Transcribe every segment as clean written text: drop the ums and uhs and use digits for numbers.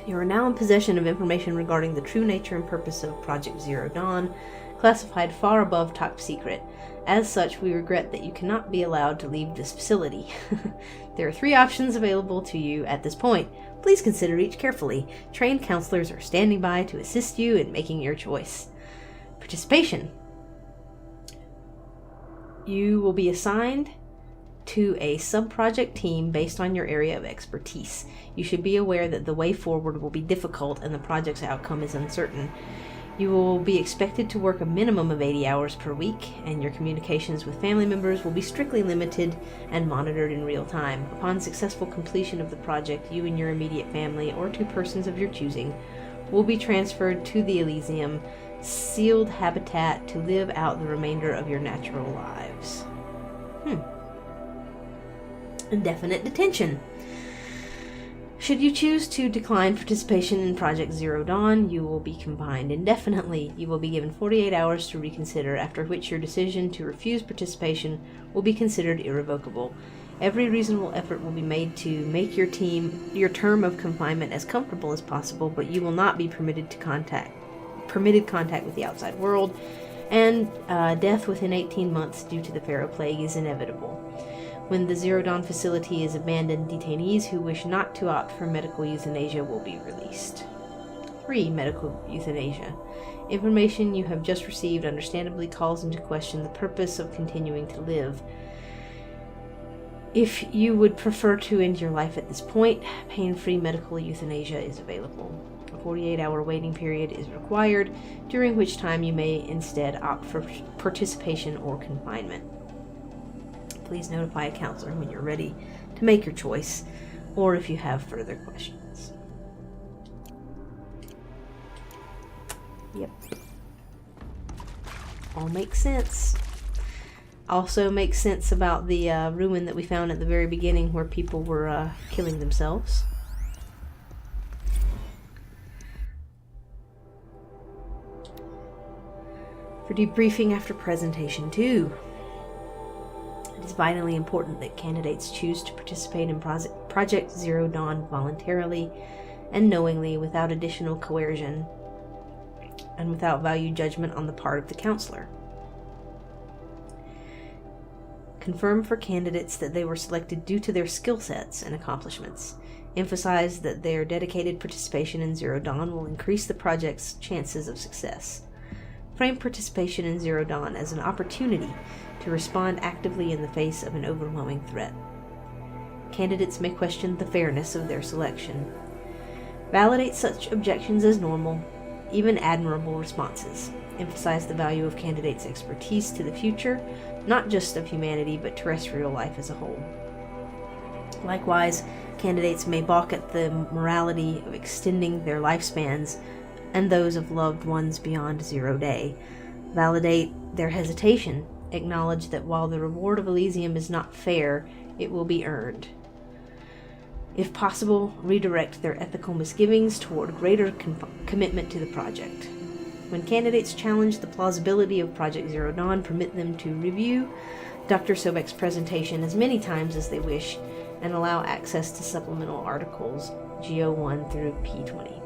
You are now in possession of information regarding the true nature and purpose of Project Zero Dawn, classified far above top secret. As such, we regret that you cannot be allowed to leave this facility. There are 3 options available to you at this point. Please consider each carefully. Trained counselors are standing by to assist you in making your choice. Participation. You will be assigned to a sub-project team based on your area of expertise. You should be aware that the way forward will be difficult and the project's outcome is uncertain. You will be expected to work a minimum of 80 hours per week, and your communications with family members will be strictly limited and monitored in real time. Upon successful completion of the project, you and your immediate family, or 2 persons of your choosing, will be transferred to the Elysium sealed habitat to live out the remainder of your natural lives. Indefinite detention. Should you choose to decline participation in Project Zero Dawn, you will be confined indefinitely. You will be given 48 hours to reconsider, after which your decision to refuse participation will be considered irrevocable. Every reasonable effort will be made to make your term of confinement as comfortable as possible, but you will not be permitted contact with the outside world, and death within 18 months due to the Pharaoh Plague is inevitable. When the Zero Dawn facility is abandoned, detainees who wish not to opt for medical euthanasia will be released. 3. Medical euthanasia. Information you have just received understandably calls into question the purpose of continuing to live. If you would prefer to end your life at this point, pain-free medical euthanasia is available. A 48-hour waiting period is required, during which time you may instead opt for participation or confinement. Please notify a counselor when you're ready to make your choice, or if you have further questions. Yep. All makes sense. Also makes sense about the ruin that we found at the very beginning where people were killing themselves. For debriefing after presentation 2. It is vitally important that candidates choose to participate in Project Zero Dawn voluntarily and knowingly, without additional coercion and without value judgment on the part of the counselor. Confirm for candidates that they were selected due to their skill sets and accomplishments. Emphasize that their dedicated participation in Zero Dawn will increase the project's chances of success. Frame participation in Zero Dawn as an opportunity to respond actively in the face of an overwhelming threat. Candidates may question the fairness of their selection. Validate such objections as normal, even admirable responses. Emphasize the value of candidates' expertise to the future, not just of humanity, but terrestrial life as a whole. Likewise, candidates may balk at the morality of extending their lifespans and those of loved ones beyond 0 day. Validate their hesitation. Acknowledge that while the reward of Elysium is not fair, it will be earned. If possible, redirect their ethical misgivings toward greater commitment to the project. When candidates challenge the plausibility of Project Zero Dawn, permit them to review Dr. Sobek's presentation as many times as they wish, and allow access to supplemental articles GO1 through P20.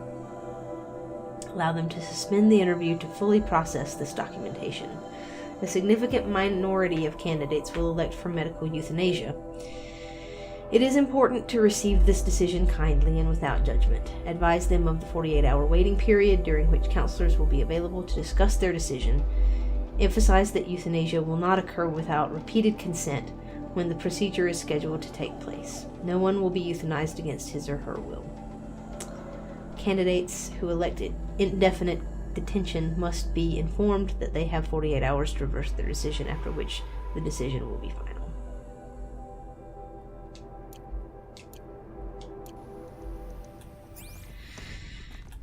Allow them to suspend the interview to fully process this documentation. A significant minority of candidates will elect for medical euthanasia. It is important to receive this decision kindly and without judgment. Advise them of the 48-hour waiting period, during which counselors will be available to discuss their decision. Emphasize that euthanasia will not occur without repeated consent when the procedure is scheduled to take place. No one will be euthanized against his or her will. Candidates who elected indefinite detention must be informed that they have 48 hours to reverse their decision, after which the decision will be final.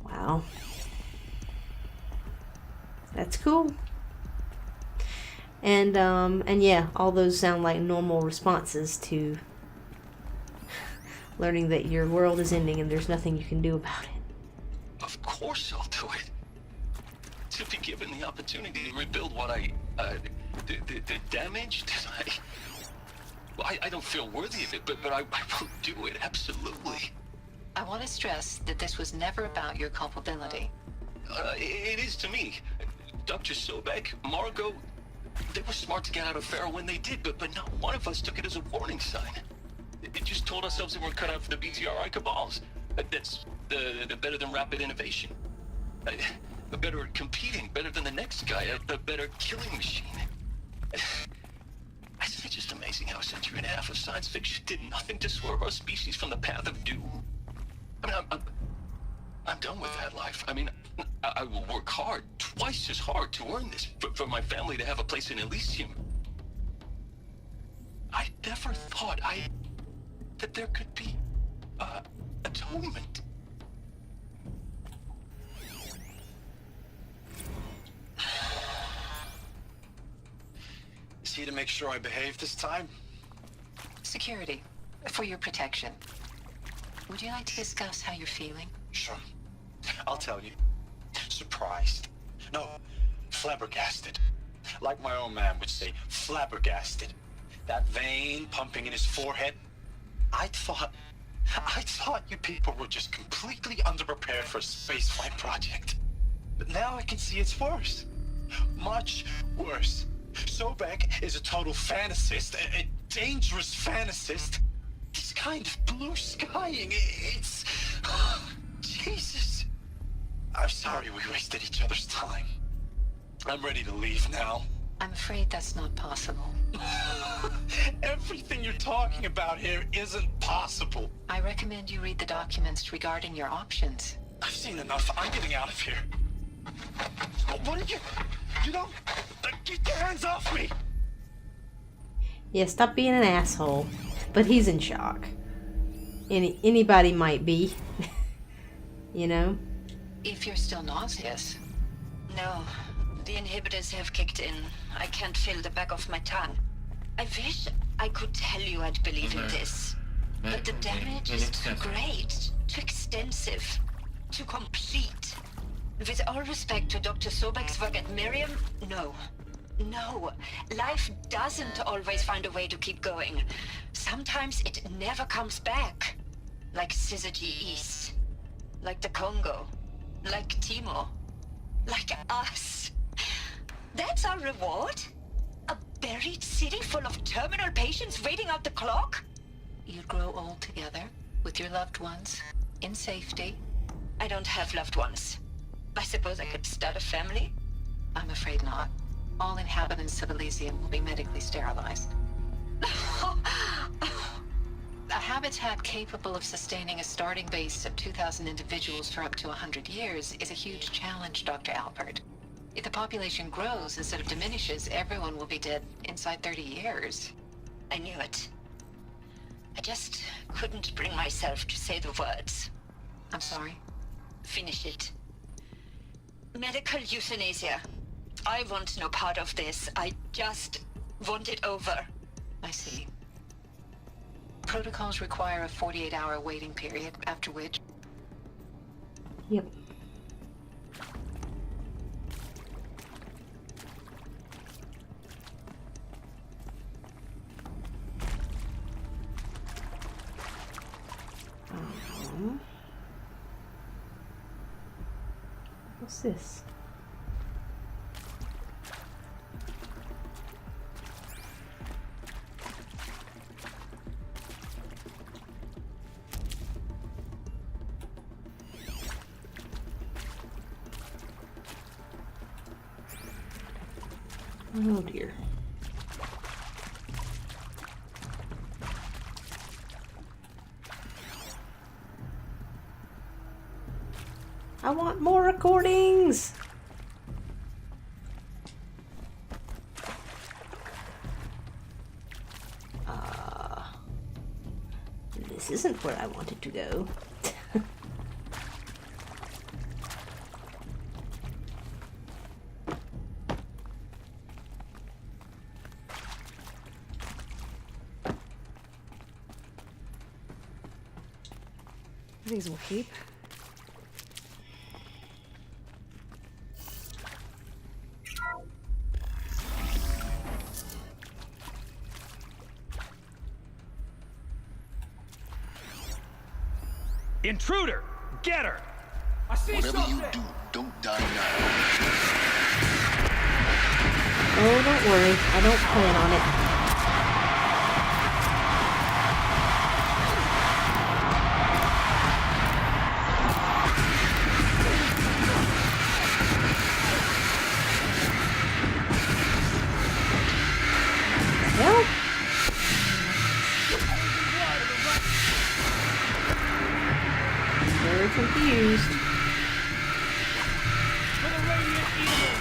Wow. That's cool. And yeah, all those sound like normal responses to learning that your world is ending and there's nothing you can do about it. Of course I'll do it. To be given the opportunity to rebuild what the damage that I don't feel worthy of it, but I will do it, absolutely. I want to stress that this was never about your culpability. It is to me. Dr. Sobek, Margot, they were smart to get out of Pharaoh when they did, but not one of us took it as a warning sign. It just told ourselves that we're cut out for the BTRI cabals. That's the better than rapid innovation. Better at competing, better than the next guy, a better killing machine. It's just amazing how a century and a half of science fiction did nothing to swerve our species from the path of doom. I mean, I'm done with that life. I mean, I will work hard, twice as hard to earn this, for my family to have a place in Elysium. I never thought that there could be, atonement. Is he to make sure I behave this time? Security, for your protection. Would you like to discuss how you're feeling? Sure. I'll tell you. Surprised. No, flabbergasted. Like my old man would say, flabbergasted. That vein pumping in his forehead. I thought you people were just completely underprepared for a spaceflight project. But now I can see it's worse. Much worse. Sobek is a total fantasist, a dangerous fantasist. He's kind of blue skying. It's... Jesus. I'm sorry we wasted each other's time. I'm ready to leave now. I'm afraid that's not possible. Everything you're talking about here isn't possible. I recommend you read the documents regarding your options. I've seen enough. I'm getting out of here. What are you... You don't... Get your hands off me! Yeah, stop being an asshole. But he's in shock. Anybody might be. You know? If you're still nauseous. No, the inhibitors have kicked in. I can't feel the back of my tongue. I wish I could tell you I'd believe in this. But the damage is too great, too extensive, too complete. With all respect to Dr. Sobek's work at Miriam, no. No, life doesn't always find a way to keep going. Sometimes it never comes back. Like Syzygy East. Like the Congo. Like Timo. Like us. That's our reward? A buried city full of terminal patients waiting out the clock? You'd grow old together, with your loved ones, in safety. I don't have loved ones. I suppose I could start a family? I'm afraid not. All inhabitants of Elysium will be medically sterilized. A habitat capable of sustaining a starting base of 2,000 individuals for up to 100 years is a huge challenge, Dr. Alpert. If the population grows instead of diminishes, everyone will be dead inside 30 years. I knew it. I just couldn't bring myself to say the words. I'm sorry? Finish it. Medical euthanasia. I want no part of this. I just want it over. I see. Protocols require a 48-hour waiting period, after which... Yep. What's this? Oh dear. I want more recordings! This isn't where I wanted to go. These will keep. Intruder! Get her! I see Whatever something! you do, don't die now. Oh, don't worry. I don't plan on it. Well, very confused. For the Radiant Eagle!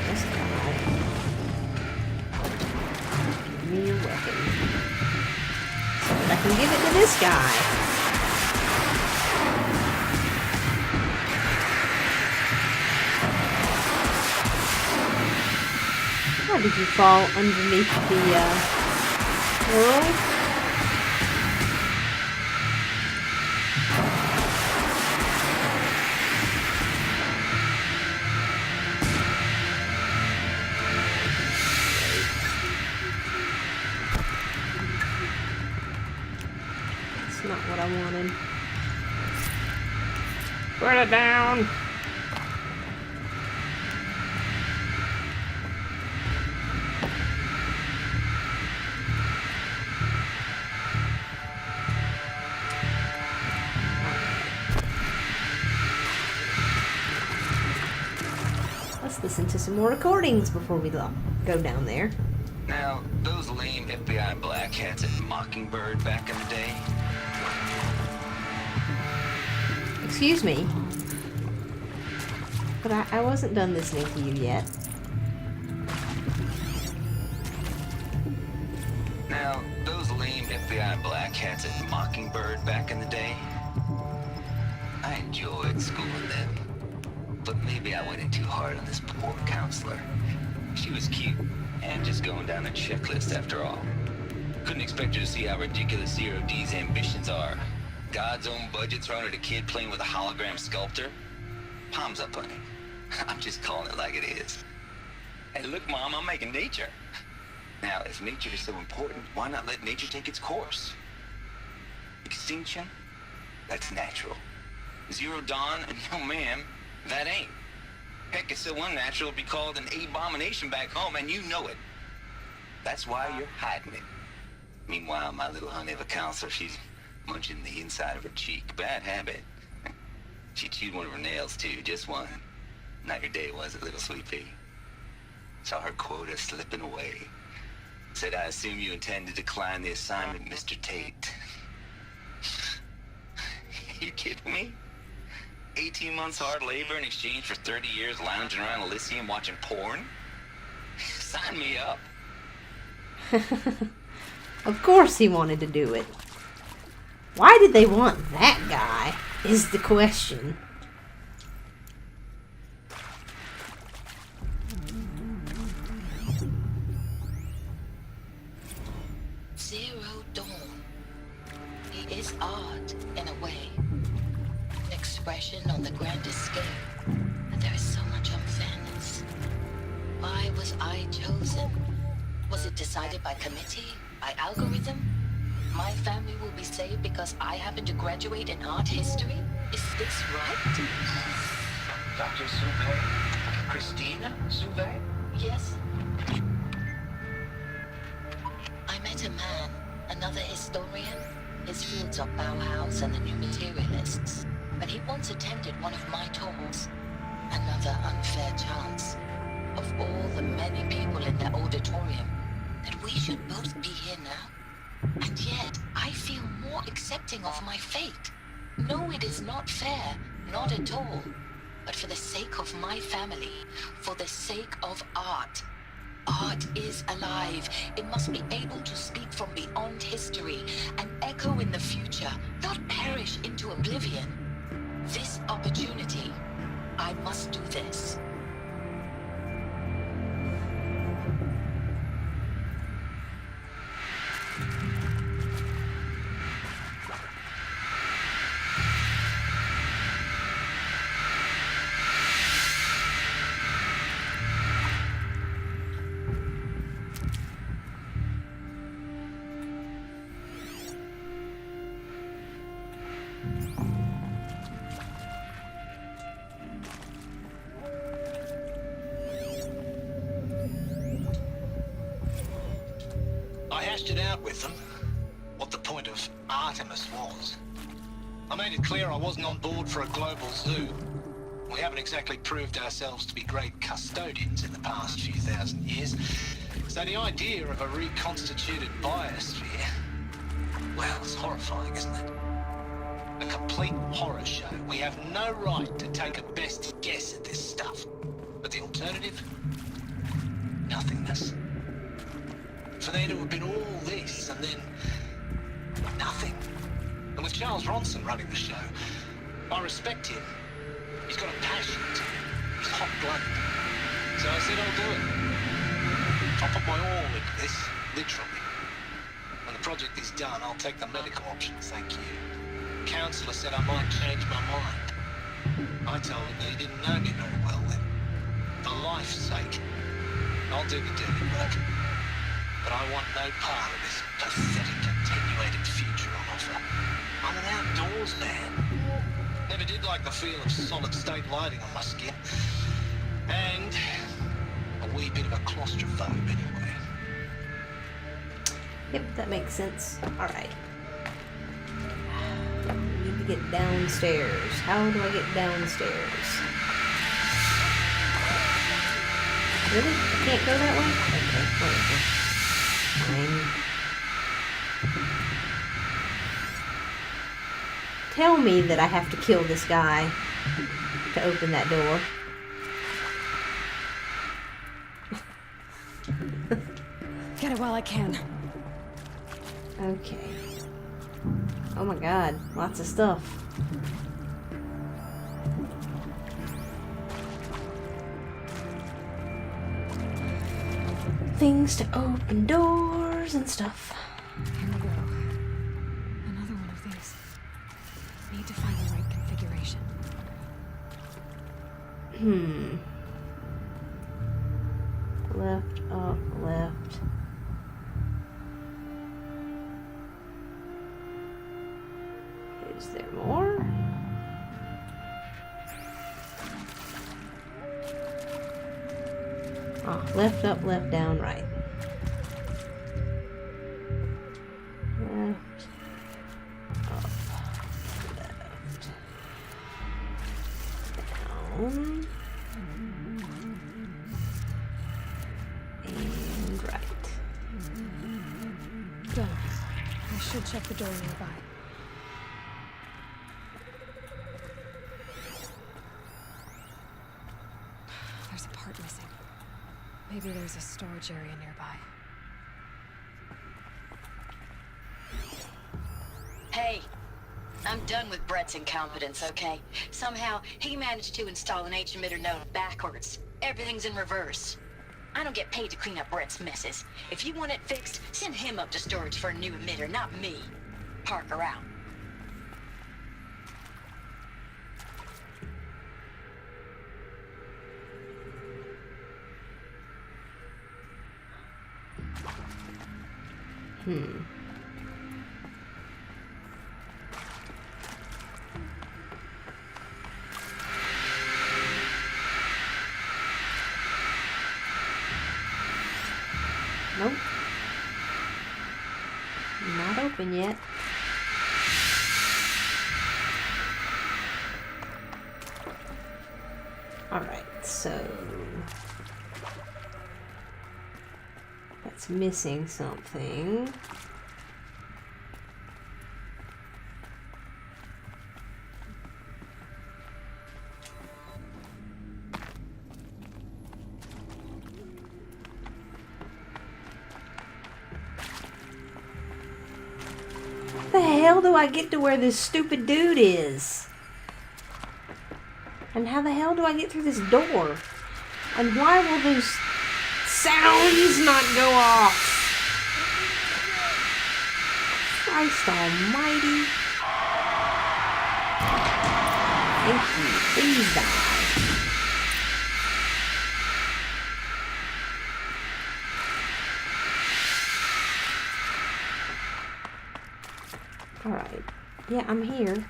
This guy. Give me your weapon. So that I can give it to this guy. How did you fall underneath the world? That's not what I wanted. Put it down! Let's listen to some more recordings before we go down there. Now, those lame FBI black hats at Mockingbird back in the day, Excuse me. But I wasn't done listening to you yet. Now, those lame FBI black hats at Mockingbird back in the day, I enjoyed schooling them. But maybe I went in too hard on this poor counselor. She was cute, and just going down the checklist after all. Couldn't expect her to see how ridiculous Zero D's ambitions are. God's own budget thrown at a kid playing with a hologram sculptor? Palms up, honey. I'm just calling it like it is. Hey, look, Mom, I'm making nature. Now, if nature is so important, why not let nature take its course? Extinction? That's natural. Zero Dawn? No, ma'am, that ain't. Heck, it's so unnatural it'd be called an abomination back home, and you know it. That's why you're hiding it. Meanwhile, my little honey of a counselor, she's munching the inside of her cheek. Bad habit. She chewed one of her nails, too, just one. Not your day, was it, little sweet pea? Saw her quota slipping away. Said, I assume you intend to decline the assignment, Mr. Tate. You kidding me? 18 months hard labor in exchange for 30 years lounging around Elysium watching porn? Sign me up. Of course he wanted to do it. Why did they want that guy, is the question. Zero Dawn. He is art, in a way. An expression on the grandest scale. And there is so much unfairness. Why was I chosen? Was it decided by committee? By algorithm? My family will be saved because I happen to graduate in art history? Is this right? Dr. Souvet? Christina Souvet? Yes. I met a man, another historian. His fields are Bauhaus and the New Materialists. But he once attended one of my talks. Another unfair chance. Of all the many people in that auditorium, that we should both be here now. And yet, I feel more accepting of my fate. No, it is not fair, not at all. But for the sake of my family, for the sake of art. Art is alive. It must be able to speak from beyond history and echo in the future, not perish into oblivion. This opportunity, I must do this. it out with them, what the point of Artemis was. I made it clear I wasn't on board for a global zoo. We haven't exactly proved ourselves to be great custodians in the past few thousand years. So the idea of a reconstituted biosphere, well, it's horrifying, isn't it? A complete horror show. We have no right to take a best guess at this stuff. But the alternative? Nothingness. For there to have been all this and then nothing. And with Charles Ronson running the show, I respect him. He's got a passion to him. He's hot-blooded. So I said I'll do it. I'll put my all into this, literally. When the project is done, I'll take the medical option, thank you. The counsellor said I might change my mind. I told him that he didn't know me very well then. For life's sake, I'll do the dirty work. But I want no part of this pathetic attenuated future on offer. I'm an outdoors man. Never did like the feel of solid-state lighting on my skin. And a wee bit of a claustrophobe anyway. Yep, that makes sense. Alright. We need to get downstairs. How do I get downstairs? Really? I can't go that way? Okay, whatever. Fine. Tell me that I have to kill this guy to open that door. Get it while I can. Okay. Oh my god, lots of stuff. Things to open doors and stuff. Here we go. Another one of these. Need to find the right configuration. Left, up, left. Is there more? Ah, left, up, left, down, right. Left, up, left, down, and right. Done. I should check the door nearby. There's a part missing. Maybe there's a storage area nearby. Hey, I'm done with Brett's incompetence, okay? Somehow, he managed to install an H-emitter node backwards. Everything's in reverse. I don't get paid to clean up Brett's messes. If you want it fixed, send him up to storage for a new emitter, not me. Parker out. Nope. Not open yet. Alright, so that's missing something. How the hell do I get to where this stupid dude is? And how the hell do I get through this door? And why will those sounds not go off? Christ almighty. Thank you. Please die. Alright. Yeah, I'm here.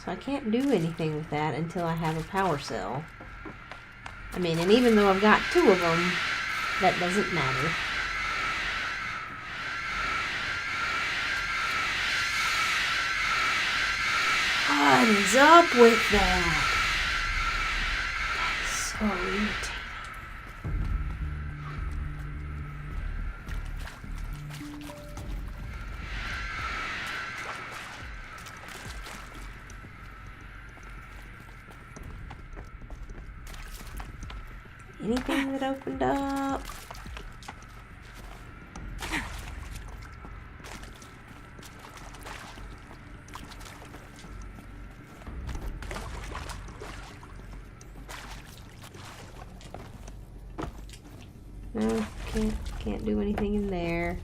So I can't do anything with that until I have a power cell. I mean, and even though I've got 2 of them, that doesn't matter. What is up with that? That is so irritating. Anything that opened up? No, can't do anything in there.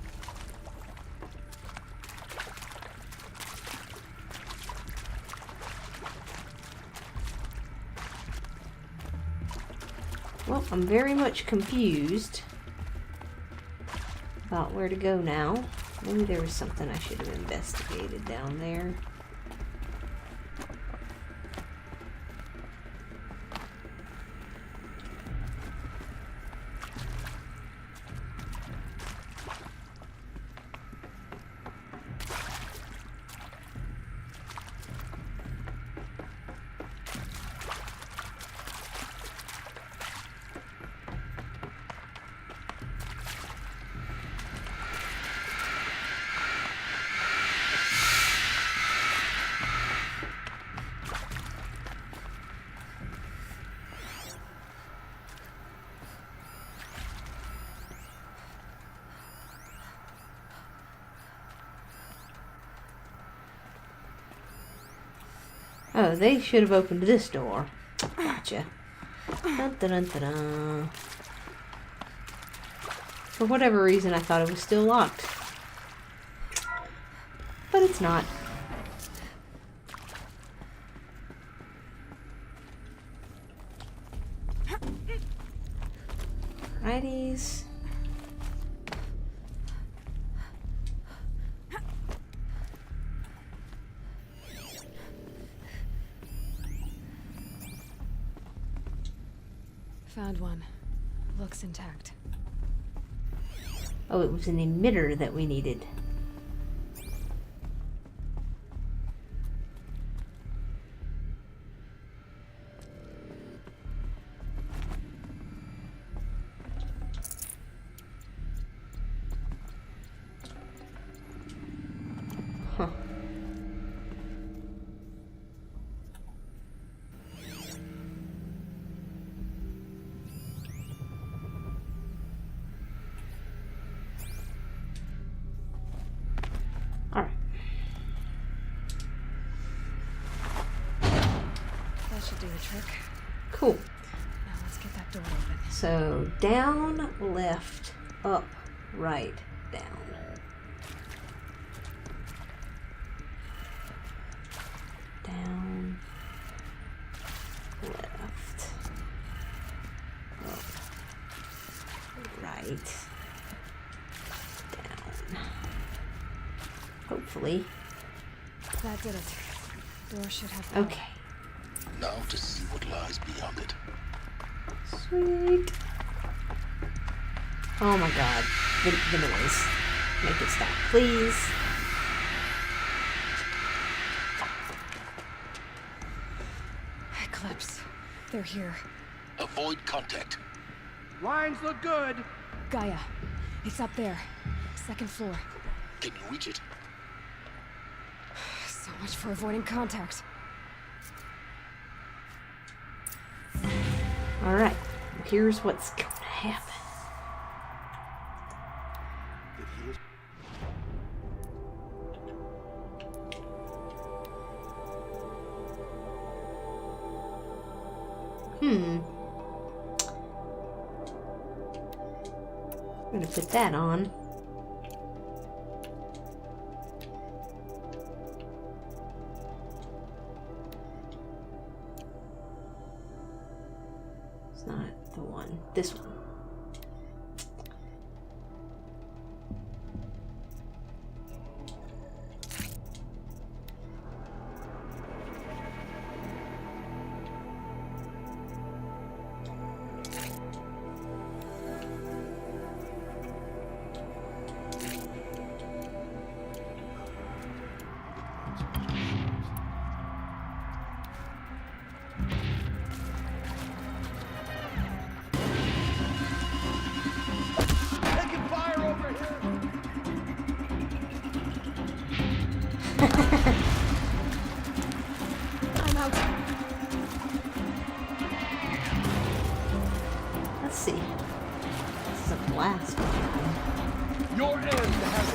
Well, I'm very much confused about where to go now. Maybe there was something I should have investigated down there. Oh, they should have opened this door. Gotcha. Dun, dun, dun, dun, dun. For whatever reason, I thought it was still locked. But it's not. Righties. Found one. Looks intact. Oh, it was an emitter that we needed. Huh. Alright. That should do the trick. Cool. Now let's get that door open. So, down, left, up, right, down. Down, left, up, right, down. Hopefully. That did it. Door should have power. Okay. Now to see what lies beyond it. Sweet. Oh my god. The noise. Make it stop, please. Eclipse. They're here. Avoid contact. Lines look good. Gaia. It's up there. 2nd floor. Can you reach it? So much for avoiding contact. Alright. Here's what's gonna happen. I'm gonna put that on. It's not the one. This one. Taking fire over here. I'm out. Let's see. This is a blast. Your end has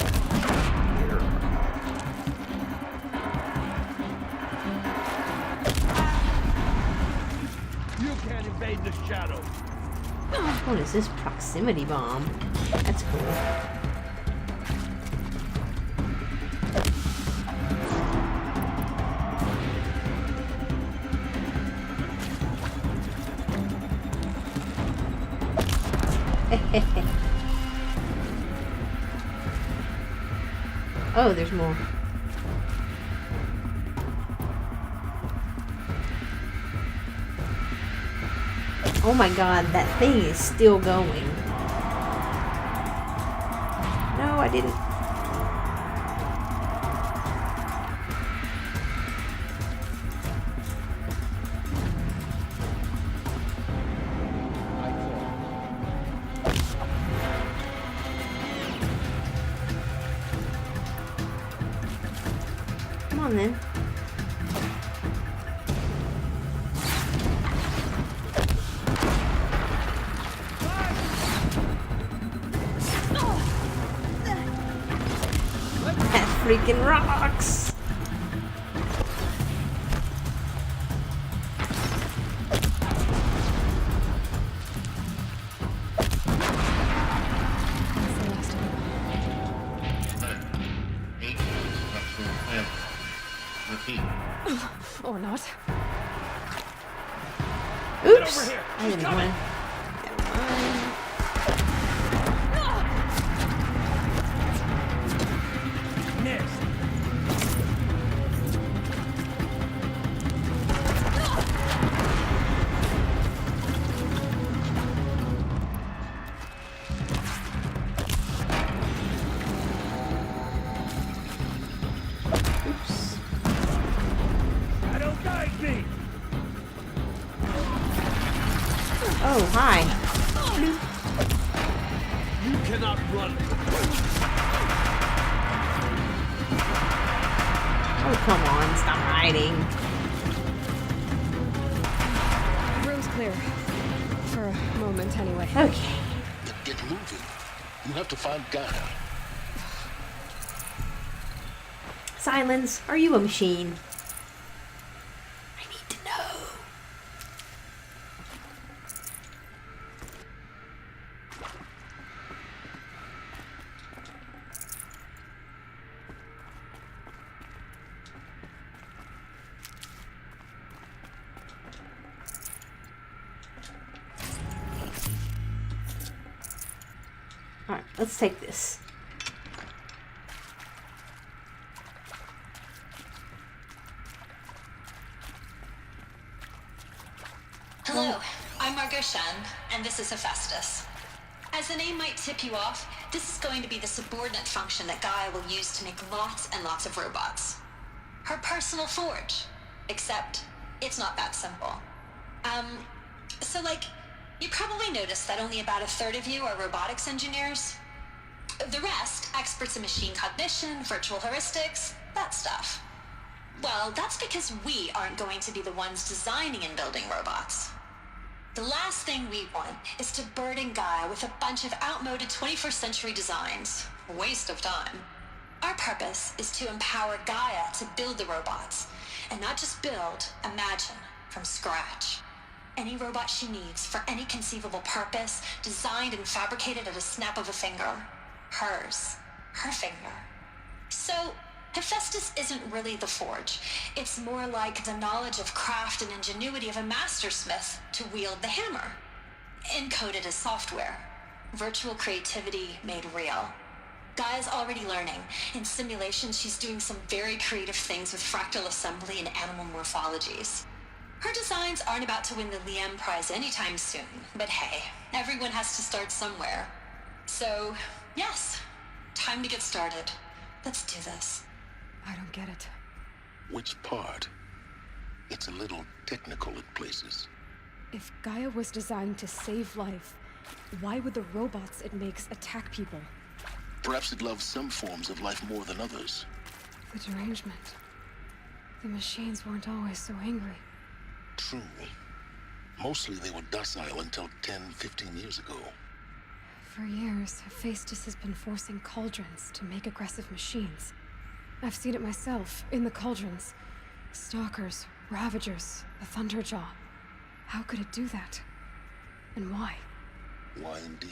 You can't invade the shadows. What is this proximity bomb? That's cool. Oh, there's more. Oh my god, that thing is still going. No, I didn't. Come on then. That freaking rocks! Or not. Oops! here. I didn't want to. missed. Oops. Shadow guide me. Oh, hi. You cannot run. Oh, come on. Stop hiding. Room's clear. For a moment, anyway. Okay. Then get moving. You have to find Gaia. Silence, are you a machine? I need to know. Alright, let's take this. Hello, I'm Margot Shen, and this is Hephaestus. As the name might tip you off, this is going to be the subordinate function that Gaia will use to make lots and lots of robots. Her personal forge. Except, it's not that simple. You probably noticed that only about a third of you are robotics engineers. The rest, experts in machine cognition, virtual heuristics, that stuff. Well, that's because we aren't going to be the ones designing and building robots. The last thing we want is to burden Gaia with a bunch of outmoded 21st century designs. A waste of time. Our purpose is to empower Gaia to build the robots, and not just build, imagine, from scratch. Any robot she needs for any conceivable purpose, designed and fabricated at a snap of a finger. Hers. Her finger. So, Hephaestus isn't really the forge. It's more like the knowledge of craft and ingenuity of a mastersmith to wield the hammer. Encoded as software. Virtual creativity made real. Gaia's already learning. In simulation, she's doing some very creative things with fractal assembly and animal morphologies. Her designs aren't about to win the Liam Prize anytime soon, but hey, everyone has to start somewhere. So, yes, time to get started. Let's do this. I don't get it. Which part? It's a little technical at places. If Gaia was designed to save life, why would the robots it makes attack people? Perhaps it loves some forms of life more than others. The derangement. The machines weren't always so angry. True. Mostly they were docile until 10, 15 years ago. For years, Hephaestus has been forcing cauldrons to make aggressive machines. I've seen it myself, in the cauldrons. Stalkers, Ravagers, the Thunderjaw. How could it do that? And why? Why indeed?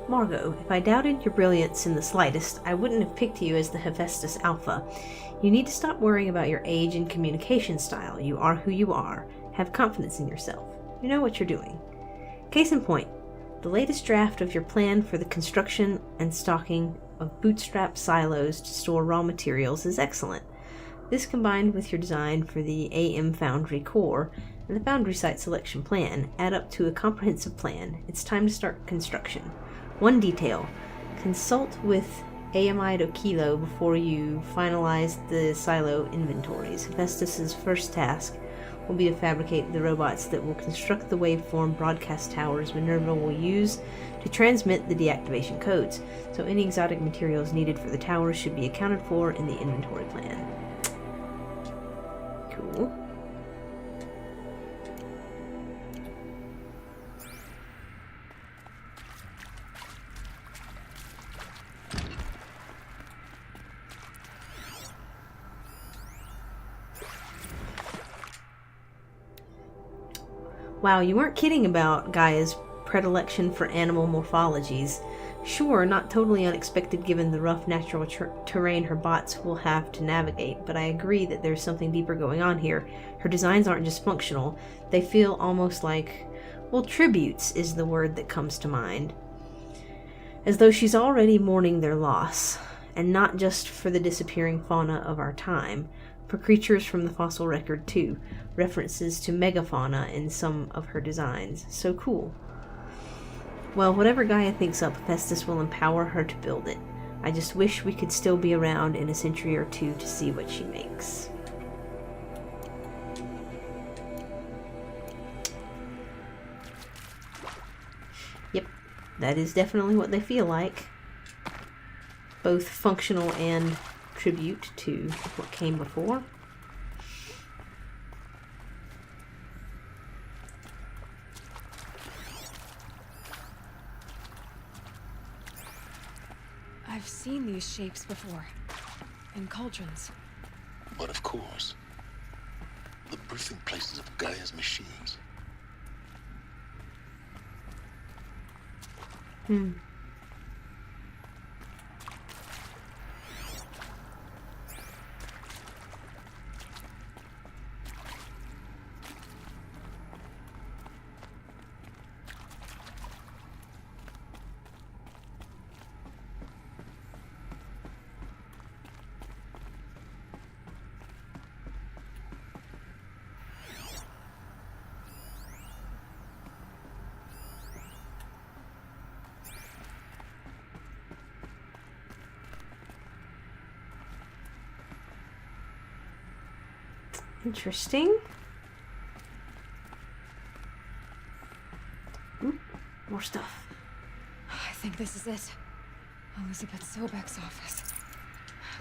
Margot, if I doubted your brilliance in the slightest, I wouldn't have picked you as the Hephaestus Alpha. You need to stop worrying about your age and communication style. You are who you are. Have confidence in yourself. You know what you're doing. Case in point, the latest draft of your plan for the construction and stocking of bootstrap silos to store raw materials is excellent. This combined with your design for the AM Foundry core and the Foundry site selection plan add up to a comprehensive plan. It's time to start construction. One detail, consult with Amide Okilo before you finalize the silo inventories. Hephaestus's first task will be to fabricate the robots that will construct the waveform broadcast towers Minerva will use to transmit the deactivation codes, so any exotic materials needed for the towers should be accounted for in the inventory plan. Cool. Wow, you weren't kidding about Gaia's predilection for animal morphologies. Sure, not totally unexpected given the rough natural terrain her bots will have to navigate, but I agree that there's something deeper going on here. Her designs aren't just functional, they feel almost like, well, tributes is the word that comes to mind. As though she's already mourning their loss, and not just for the disappearing fauna of our time, for creatures from the fossil record too, references to megafauna in some of her designs. So cool. Well, whatever Gaia thinks up, Hephaestus will empower her to build it. I just wish we could still be around in a century or two to see what she makes. Yep, that is definitely what they feel like. Both functional and tribute to what came before. I've seen these shapes before, in cauldrons. But of course, the birthing places of Gaia's machines. Interesting. Ooh, more stuff. I think this is it. Elizabeth Sobek's office.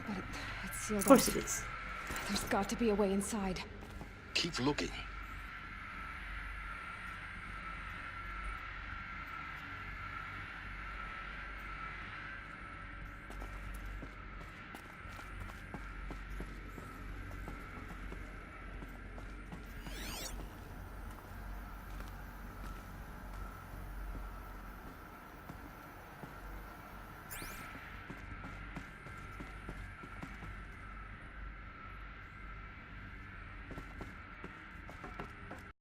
But it's sealed Of course off. it is. There's got to be a way inside. Keep looking.